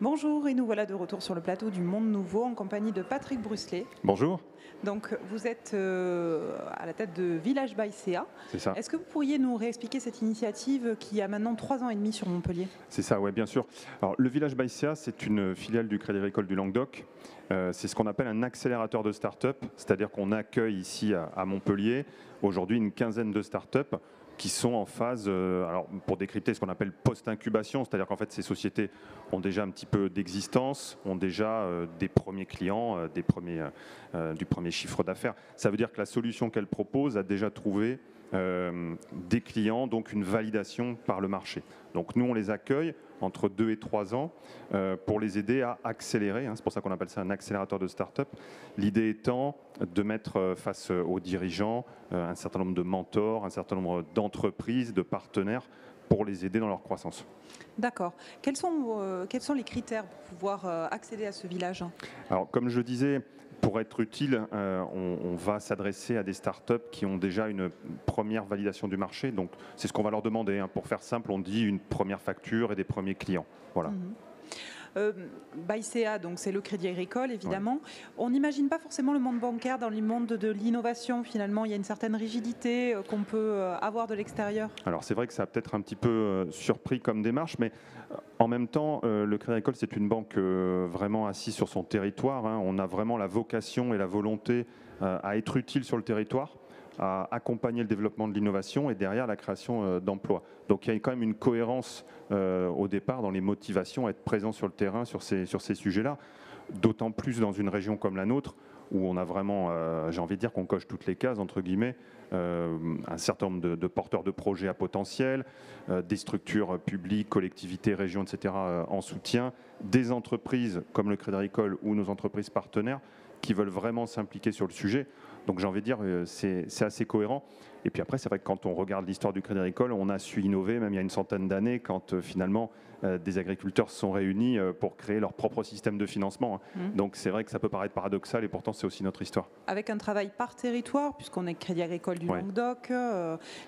Bonjour, et nous voilà de retour sur le plateau du Monde Nouveau en compagnie de Patrick Brusselet. Bonjour. Donc, vous êtes à la tête de Village by CA. C'est ça. Est-ce que vous pourriez nous réexpliquer cette initiative qui a maintenant 3 ans et demi sur Montpellier? C'est ça, oui, bien sûr. Alors, le Village by CA, c'est une filiale du Crédit Agricole du Languedoc. C'est ce qu'on appelle un accélérateur de start-up, c'est-à-dire qu'on accueille ici à Montpellier aujourd'hui une quinzaine de start-up qui sont en phase, alors pour décrypter ce qu'on appelle post-incubation, c'est-à-dire qu'en fait ces sociétés ont déjà un petit peu d'existence, ont déjà des premiers clients, du premier chiffre d'affaires. Ça veut dire que la solution qu'elles proposent a déjà trouvé des clients, donc une validation par le marché. Donc nous, on les accueille entre 2 et 3 ans pour les aider à accélérer. C'est pour ça qu'on appelle ça un accélérateur de start-up. L'idée étant de mettre face aux dirigeants un certain nombre de mentors, un certain nombre d'entreprises, de partenaires pour les aider dans leur croissance. D'accord. Quels sont les critères pour pouvoir accéder à ce village? Alors, comme je disais, pour être utile, on va s'adresser à des startups qui ont déjà une première validation du marché. Donc, c'est ce qu'on va leur demander. Pour faire simple, on dit une première facture et des premiers clients. Voilà. By CA, donc c'est le Crédit Agricole, évidemment. Ouais. On n'imagine pas forcément le monde bancaire dans le monde de l'innovation. Finalement, il y a une certaine rigidité qu'on peut avoir de l'extérieur. Alors, c'est vrai que ça a peut-être un petit peu surpris comme démarche, mais en même temps, le Crédit Agricole, c'est une banque vraiment assise sur son territoire. On a vraiment la vocation et la volonté à être utile sur le territoire, à accompagner le développement de l'innovation et derrière la création d'emplois. Donc il y a quand même une cohérence au départ dans les motivations à être présent sur le terrain sur ces sujets-là, d'autant plus dans une région comme la nôtre où on a vraiment, j'ai envie de dire qu'on coche toutes les cases, entre guillemets, un certain nombre de porteurs de projets à potentiel, des structures publiques, collectivités, régions, etc. En soutien, des entreprises comme le Crédit Agricole ou nos entreprises partenaires qui veulent vraiment s'impliquer sur le sujet. Donc j'ai envie de dire, c'est assez cohérent. Et puis après, c'est vrai que quand on regarde l'histoire du Crédit Agricole, on a su innover, même il y a une centaine d'années, quand finalement des agriculteurs se sont réunis pour créer leur propre système de financement. Donc c'est vrai que ça peut paraître paradoxal et pourtant c'est aussi notre histoire. Avec un travail par territoire, puisqu'on est Crédit Agricole du Languedoc,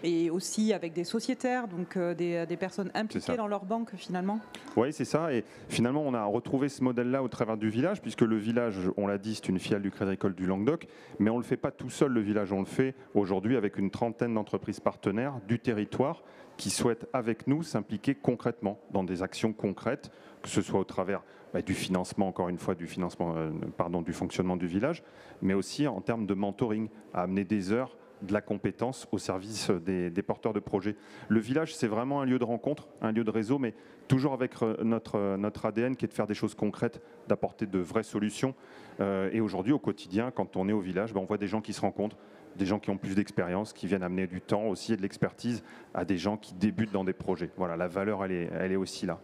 et aussi avec des sociétaires, donc des personnes impliquées dans leur banque finalement. Oui, c'est ça. Et finalement, on a retrouvé ce modèle-là au travers du village, puisque le village, on l'a dit, c'est une filiale du Crédit Agricole du Languedoc, mais on ne le fait pas tout seul, le village, on le fait aujourd'hui avec une trentaine d'entreprises partenaires du territoire qui souhaitent avec nous s'impliquer concrètement dans des actions concrètes, que ce soit au travers du financement, encore une fois, du fonctionnement du village, mais aussi en termes de mentoring, à amener des heures de la compétence au service des porteurs de projets. Le village, c'est vraiment un lieu de rencontre, un lieu de réseau, mais toujours avec notre ADN qui est de faire des choses concrètes, d'apporter de vraies solutions. Et aujourd'hui, au quotidien, quand on est au village, on voit des gens qui se rencontrent, des gens qui ont plus d'expérience, qui viennent amener du temps aussi et de l'expertise à des gens qui débutent dans des projets. Voilà, la valeur, elle est aussi là.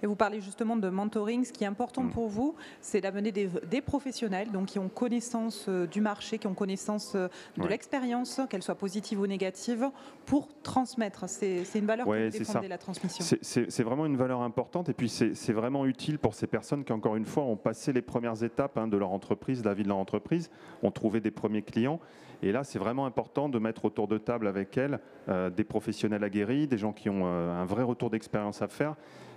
Et vous parlez justement de mentoring. Ce qui est important pour vous, c'est d'amener des professionnels donc, qui ont connaissance du marché, qui ont connaissance de l'expérience, qu'elle soit positive ou négative, pour transmettre. C'est une valeur que vous défendez, la transmission. C'est vraiment une valeur importante. Et puis, c'est vraiment utile pour ces personnes qui, encore une fois, ont passé les premières étapes de leur entreprise, de la vie de leur entreprise, ont trouvé des premiers clients. Et là, c'est vraiment important de mettre autour de table avec elles des professionnels aguerris, des gens qui ont un vrai retour d'expérience à faire.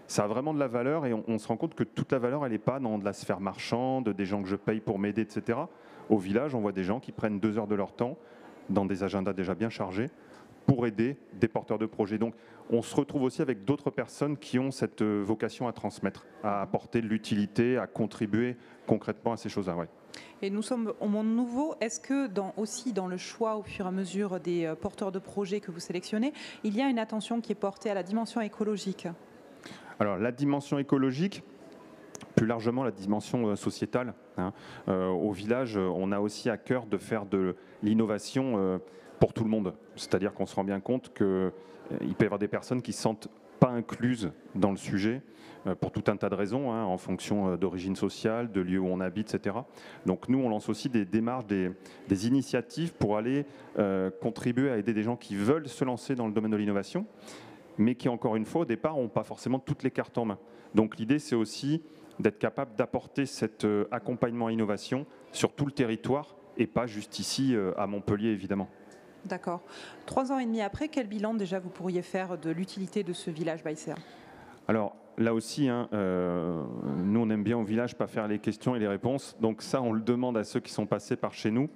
Ça a vraiment de la valeur et on se rend compte que toute la valeur, elle n'est pas dans de la sphère marchande, des gens que je paye pour m'aider, etc. Au village, on voit des gens qui prennent 2 heures de leur temps dans des agendas déjà bien chargés pour aider des porteurs de projets. Donc, on se retrouve aussi avec d'autres personnes qui ont cette vocation à transmettre, à apporter de l'utilité, à contribuer concrètement à ces choses-là. Ouais. Et nous sommes au Monde Nouveau. Est-ce que aussi dans le choix au fur et à mesure des porteurs de projets que vous sélectionnez, il y a une attention qui est portée à la dimension écologique ? Alors, la dimension écologique, plus largement la dimension sociétale. Au village, on a aussi à cœur de faire de l'innovation pour tout le monde. C'est-à-dire qu'on se rend bien compte qu'il peut y avoir des personnes qui ne se sentent pas incluses dans le sujet pour tout un tas de raisons, en fonction d'origine sociale, de lieu où on habite, etc. Donc nous, on lance aussi des démarches, des initiatives pour aller contribuer à aider des gens qui veulent se lancer dans le domaine de l'innovation, mais qui, encore une fois, au départ, n'ont pas forcément toutes les cartes en main. Donc l'idée, c'est aussi d'être capable d'apporter cet accompagnement à innovation sur tout le territoire et pas juste ici à Montpellier, évidemment. D'accord. 3 ans et demi après, quel bilan déjà vous pourriez faire de l'utilité de ce village by CA ? Alors, là aussi, hein, nous on aime bien au village pas faire les questions et les réponses, donc ça on le demande à ceux qui sont passés par chez nous.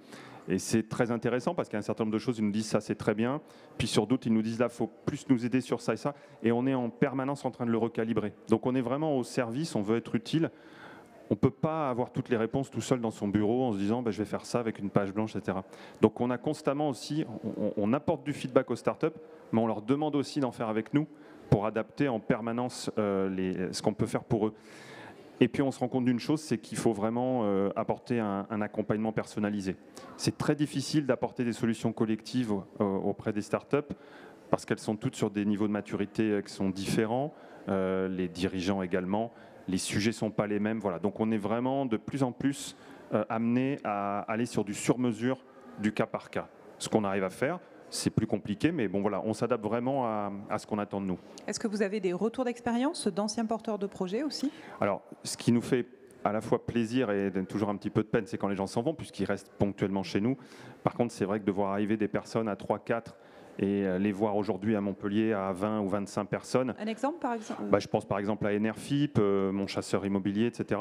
Et c'est très intéressant parce qu'il y a un certain nombre de choses, ils nous disent ça c'est très bien, puis sur d'autres ils nous disent là il faut plus nous aider sur ça et ça, et on est en permanence en train de le recalibrer. Donc on est vraiment au service, on veut être utile. On ne peut pas avoir toutes les réponses tout seul dans son bureau en se disant je vais faire ça avec une page blanche, etc. Donc on a constamment aussi, on apporte du feedback aux startups, mais on leur demande aussi d'en faire avec nous pour adapter en permanence ce qu'on peut faire pour eux. Et puis on se rend compte d'une chose, c'est qu'il faut vraiment apporter un accompagnement personnalisé. C'est très difficile d'apporter des solutions collectives auprès des startups parce qu'elles sont toutes sur des niveaux de maturité qui sont différents, les dirigeants également, les sujets ne sont pas les mêmes. Voilà. Donc on est vraiment de plus en plus amené à aller sur du sur-mesure, du cas par cas. Ce qu'on arrive à faire, c'est plus compliqué, mais bon voilà, on s'adapte vraiment à ce qu'on attend de nous. Est-ce que vous avez des retours d'expérience d'anciens porteurs de projets aussi? Alors, ce qui nous fait à la fois plaisir et toujours un petit peu de peine, c'est quand les gens s'en vont, puisqu'ils restent ponctuellement chez nous. Par contre, c'est vrai que de voir arriver des personnes à 3, 4 et les voir aujourd'hui à Montpellier à 20 ou 25 personnes. Un exemple, par exemple? Je pense par exemple à Enerfip, mon chasseur immobilier, etc.,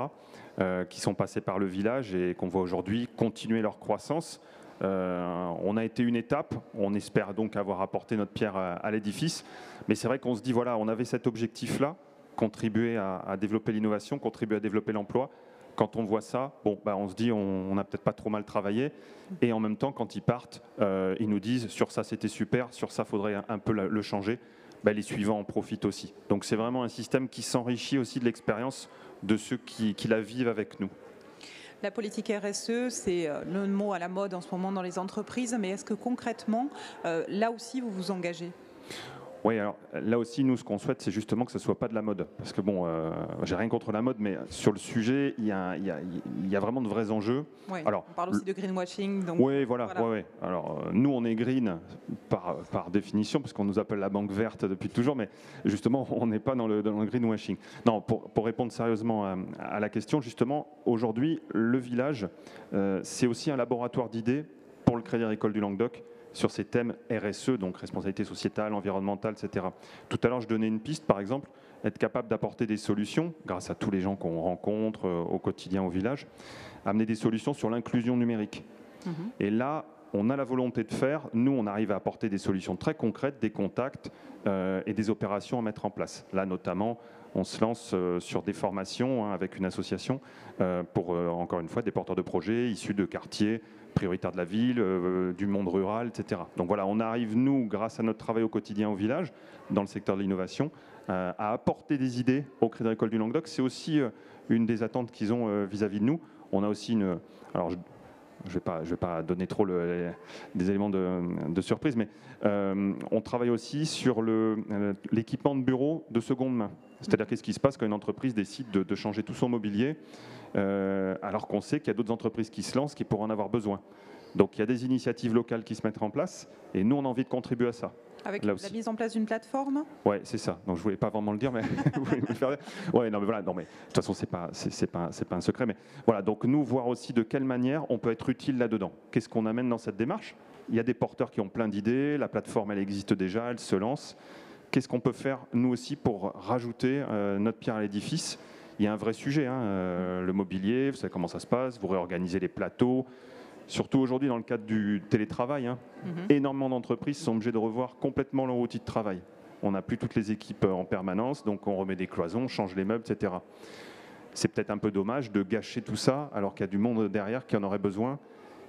qui sont passés par le village et qu'on voit aujourd'hui continuer leur croissance. On a été une étape, on espère donc avoir apporté notre pierre à l'édifice, mais c'est vrai qu'on se dit, voilà, on avait cet objectif-là, contribuer à développer l'innovation, contribuer à développer l'emploi. Quand on voit ça, on se dit on n'a peut-être pas trop mal travaillé. Et en même temps, quand ils partent, ils nous disent sur ça c'était super, sur ça faudrait un peu le changer. Les suivants en profitent aussi. Donc c'est vraiment un système qui s'enrichit aussi de l'expérience de ceux qui la vivent avec nous. La politique RSE, c'est le mot à la mode en ce moment dans les entreprises, mais est-ce que concrètement, là aussi, vous vous engagez ? Oui, alors là aussi, nous, ce qu'on souhaite, c'est justement que ce ne soit pas de la mode. Parce que bon, j'ai rien contre la mode, mais sur le sujet, il y a vraiment de vrais enjeux. Ouais, alors, on parle aussi de greenwashing. Oui, voilà. Ouais. Alors, nous, on est green par définition, parce qu'on nous appelle la banque verte depuis toujours, mais justement, on n'est pas dans le greenwashing. Non, pour répondre sérieusement à la question, justement, aujourd'hui, le village, c'est aussi un laboratoire d'idées pour le Crédit Agricole du Languedoc, sur ces thèmes RSE, donc responsabilité sociétale, environnementale, etc. Tout à l'heure, je donnais une piste, par exemple, être capable d'apporter des solutions, grâce à tous les gens qu'on rencontre au quotidien au village, amener des solutions sur l'inclusion numérique. Et là, on a la volonté de faire, nous, on arrive à apporter des solutions très concrètes, des contacts et des opérations à mettre en place. Là, notamment, on se lance sur des formations avec une association pour, encore une fois, des porteurs de projets issus de quartiers prioritaires de la ville, du monde rural, etc. Donc voilà, on arrive, nous, grâce à notre travail au quotidien au village, dans le secteur de l'innovation, à apporter des idées au Crédit Agricole du Languedoc. C'est aussi une des attentes qu'ils ont vis-à-vis de nous. On a aussi une... Alors, je ne vais pas donner trop des éléments de surprise, mais on travaille aussi sur l'équipement de bureau de seconde main. C'est-à-dire qu'est-ce qui se passe quand une entreprise décide de changer tout son mobilier, alors qu'on sait qu'il y a d'autres entreprises qui se lancent qui pourraient en avoir besoin. Donc il y a des initiatives locales qui se mettent en place, et nous on a envie de contribuer à ça. Avec la mise en place d'une plateforme ? Oui, c'est ça. Donc je ne voulais pas vraiment le dire, mais vous voulez me le faire. Ouais, non, mais voilà. Non, mais de toute façon, c'est pas un secret. Mais voilà. Donc nous voir aussi de quelle manière on peut être utile là-dedans. Qu'est-ce qu'on amène dans cette démarche ? Il y a des porteurs qui ont plein d'idées. La plateforme, elle existe déjà. Elle se lance. Qu'est-ce qu'on peut faire nous aussi pour rajouter notre pierre à l'édifice ? Il y a un vrai sujet. Le mobilier. Vous savez comment ça se passe. Vous réorganisez les plateaux. Surtout aujourd'hui, dans le cadre du télétravail, énormément d'entreprises sont obligées de revoir complètement leur outil de travail. On n'a plus toutes les équipes en permanence, donc on remet des cloisons, change les meubles, etc. C'est peut-être un peu dommage de gâcher tout ça, alors qu'il y a du monde derrière qui en aurait besoin.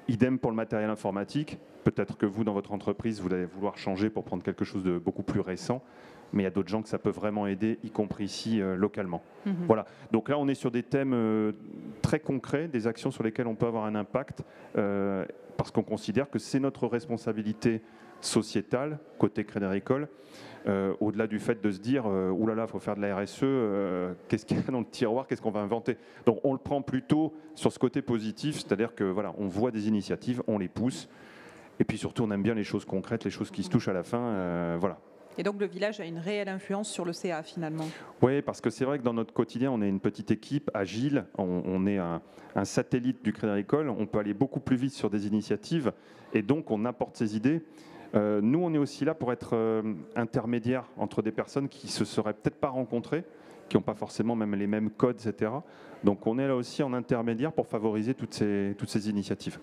Idem pour le matériel informatique. Peut-être que vous, dans votre entreprise, vous allez vouloir changer pour prendre quelque chose de beaucoup plus récent. Mais il y a d'autres gens que ça peut vraiment aider, y compris ici, localement. Voilà. Donc là, on est sur des thèmes très concrets, des actions sur lesquelles on peut avoir un impact, parce qu'on considère que c'est notre responsabilité sociétale, côté Crédit Agricole, au-delà du fait de se dire oulala, il faut faire de la RSE, qu'est-ce qu'il y a dans le tiroir, qu'est-ce qu'on va inventer. Donc on le prend plutôt sur ce côté positif, c'est-à-dire que voilà, on voit des initiatives, on les pousse, et puis surtout on aime bien les choses concrètes, les choses qui se touchent à la fin, voilà. Et donc le village a une réelle influence sur le CA finalement. Oui, parce que c'est vrai que dans notre quotidien, on est une petite équipe agile, on est un satellite du Crédit Agricole, on peut aller beaucoup plus vite sur des initiatives et donc on apporte ces idées. Nous, on est aussi là pour être intermédiaire entre des personnes qui ne se seraient peut-être pas rencontrées, qui n'ont pas forcément même les mêmes codes, etc. Donc on est là aussi en intermédiaire pour favoriser toutes ces initiatives.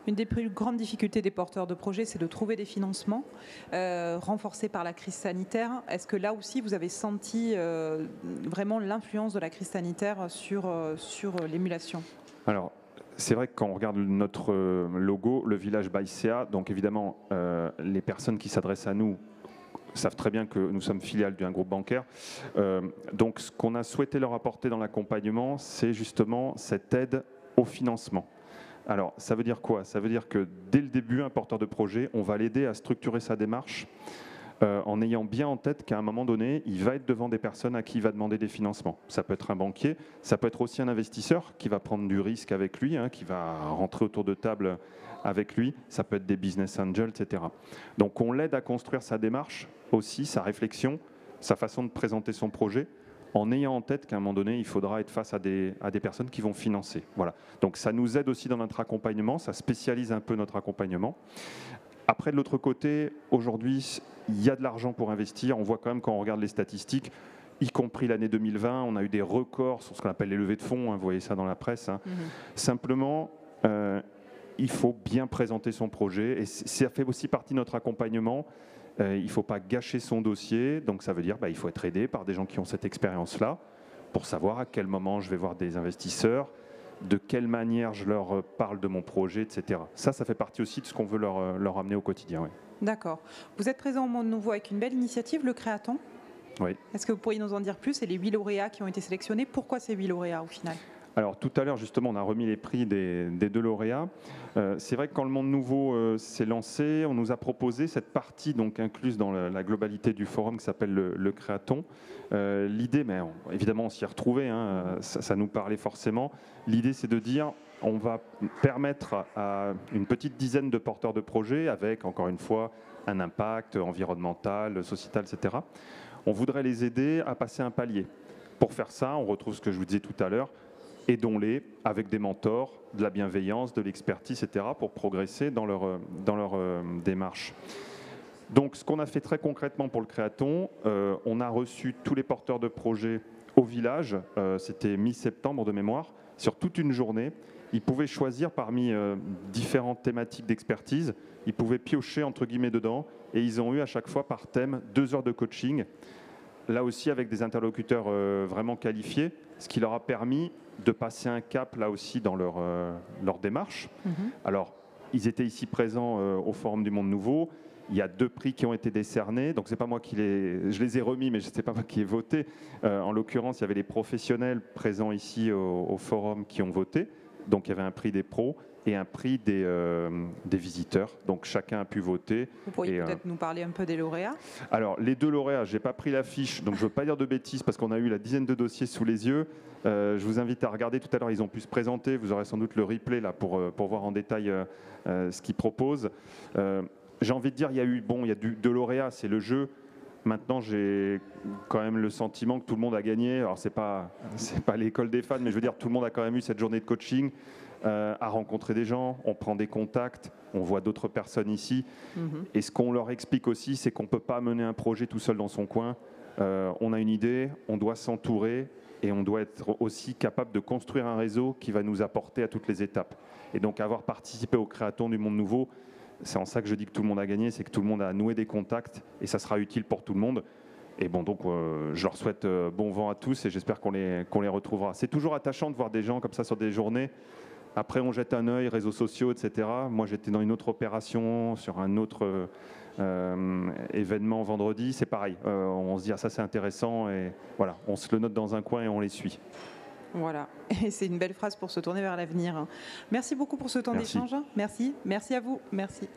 Une des plus grandes difficultés des porteurs de projets, c'est de trouver des financements renforcés par la crise sanitaire. Est-ce que là aussi, vous avez senti vraiment l'influence de la crise sanitaire sur l'émulation? Alors, c'est vrai que quand on regarde notre logo, le village Baïséa, donc évidemment, les personnes qui s'adressent à nous savent très bien que nous sommes filiales d'un groupe bancaire. Donc ce qu'on a souhaité leur apporter dans l'accompagnement, c'est justement cette aide au financement. Alors ça veut dire quoi? Ça veut dire que dès le début, un porteur de projet, on va l'aider à structurer sa démarche en ayant bien en tête qu'à un moment donné, il va être devant des personnes à qui il va demander des financements. Ça peut être un banquier, ça peut être aussi un investisseur qui va prendre du risque avec lui, qui va rentrer autour de table avec lui, ça peut être des business angels, etc. Donc on l'aide à construire sa démarche aussi, sa réflexion, sa façon de présenter son projet, en ayant en tête qu'à un moment donné, il faudra être face à des personnes qui vont financer. Voilà. Donc ça nous aide aussi dans notre accompagnement, ça spécialise un peu notre accompagnement. Après, de l'autre côté, aujourd'hui, il y a de l'argent pour investir. On voit quand même, quand on regarde les statistiques, y compris l'année 2020, on a eu des records sur ce qu'on appelle les levées de fonds, vous voyez ça dans la presse. Simplement, il faut bien présenter son projet, et ça fait aussi partie de notre accompagnement. Il ne faut pas gâcher son dossier, donc ça veut dire qu'il faut être aidé par des gens qui ont cette expérience-là, pour savoir à quel moment je vais voir des investisseurs, de quelle manière je leur parle de mon projet, etc. Ça fait partie aussi de ce qu'on veut leur amener au quotidien. Oui. D'accord. Vous êtes présent au Monde Nouveau avec une belle initiative, le Créaton. Oui. Est-ce que vous pourriez nous en dire plus? Et les 8 lauréats qui ont été sélectionnés, pourquoi ces 8 lauréats au final? Alors tout à l'heure, justement, on a remis les prix des 2 lauréats. C'est vrai que quand le Monde Nouveau s'est lancé, on nous a proposé cette partie donc incluse dans la globalité du forum qui s'appelle le Créaton. L'idée, mais évidemment on s'y est retrouvé, ça nous parlait forcément. L'idée, c'est de dire on va permettre à une petite dizaine de porteurs de projets avec, encore une fois, un impact environnemental, sociétal, etc. On voudrait les aider à passer un palier. Pour faire ça, on retrouve ce que je vous disais tout à l'heure, aidons-les avec des mentors, de la bienveillance, de l'expertise, etc., pour progresser dans leur démarche. Donc, ce qu'on a fait très concrètement pour le Créaton, on a reçu tous les porteurs de projets au village, c'était mi-septembre de mémoire, sur toute une journée. Ils pouvaient choisir parmi différentes thématiques d'expertise, ils pouvaient piocher entre guillemets dedans, et ils ont eu à chaque fois par thème 2 heures de coaching, là aussi avec des interlocuteurs vraiment qualifiés, ce qui leur a permis de passer un cap là aussi dans leur démarche. Alors, ils étaient ici présents au Forum du Monde Nouveau. Il y a 2 prix qui ont été décernés, donc c'est pas moi je les ai remis, mais c'est pas moi qui ai voté. En l'occurrence, il y avait les professionnels présents ici au Forum qui ont voté. Donc il y avait un prix des pros et un prix des visiteurs. Donc chacun a pu voter. Vous pourriez peut-être nous parler un peu des lauréats? Alors les 2 lauréats, je n'ai pas pris l'affiche, donc je ne veux pas dire de bêtises parce qu'on a eu la dizaine de dossiers sous les yeux. Je vous invite à regarder, tout à l'heure ils ont pu se présenter, vous aurez sans doute le replay là pour voir en détail ce qu'ils proposent. J'ai envie de dire, il y a 2 lauréats, c'est le jeu. Maintenant, j'ai quand même le sentiment que tout le monde a gagné. Alors, c'est pas l'école des fans, mais je veux dire, tout le monde a quand même eu cette journée de coaching, à rencontrer des gens, on prend des contacts, on voit d'autres personnes ici. Et ce qu'on leur explique aussi, c'est qu'on ne peut pas mener un projet tout seul dans son coin. On a une idée, on doit s'entourer et on doit être aussi capable de construire un réseau qui va nous apporter à toutes les étapes. Et donc, avoir participé au Créaton du Monde Nouveau, c'est en ça que je dis que tout le monde a gagné, c'est que tout le monde a noué des contacts et ça sera utile pour tout le monde. Et bon, donc je leur souhaite bon vent à tous et j'espère qu'on les retrouvera. C'est toujours attachant de voir des gens comme ça sur des journées. Après, on jette un œil, réseaux sociaux, etc. Moi, j'étais dans une autre opération, sur un autre événement vendredi. C'est pareil, on se dit, ah, ça c'est intéressant et voilà, on se le note dans un coin et on les suit. Voilà, et c'est une belle phrase pour se tourner vers l'avenir. Merci beaucoup pour ce temps d'échange. Merci à vous. Merci.